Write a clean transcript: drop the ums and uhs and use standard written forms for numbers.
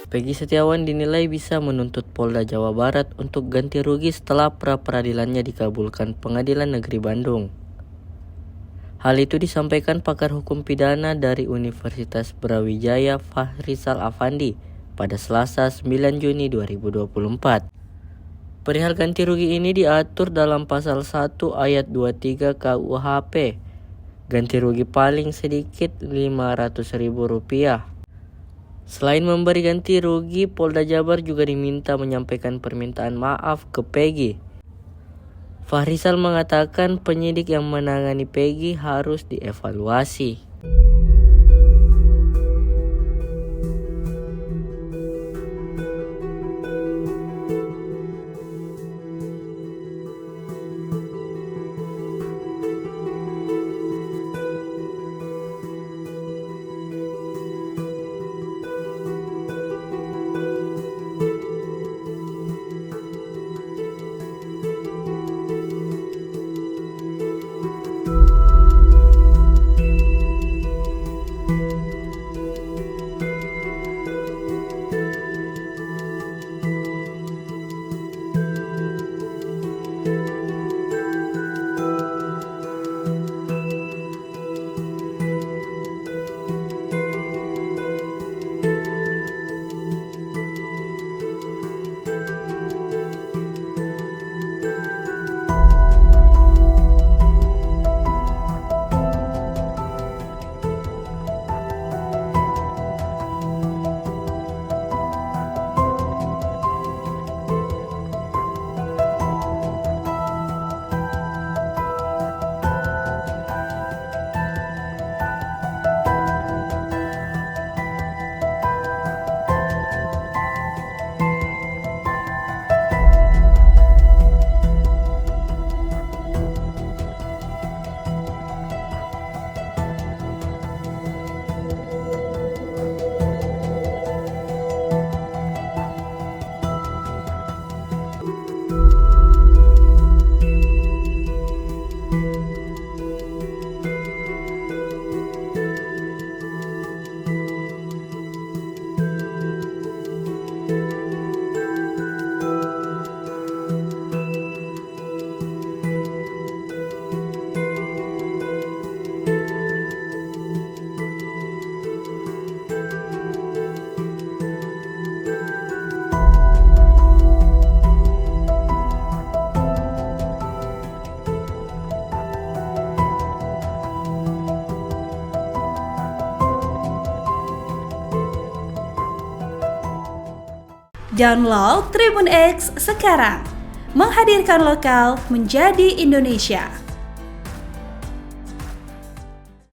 Peggy Setiawan dinilai bisa menuntut Polda Jawa Barat untuk ganti rugi setelah pra-peradilannya dikabulkan Pengadilan Negeri Bandung. Hal itu disampaikan pakar hukum pidana dari Universitas Brawijaya Fahrizal Afandi pada Selasa 9 Juni 2024. Perihal ganti rugi ini diatur dalam pasal 1 ayat 23 KUHP. Ganti rugi paling sedikit Rp500.000. Selain memberi ganti rugi, Polda Jabar juga diminta menyampaikan permintaan maaf ke Peggy. Fahrizal mengatakan penyidik yang menangani Peggy harus dievaluasi. Download Tribun X sekarang, menghadirkan lokal menjadi Indonesia.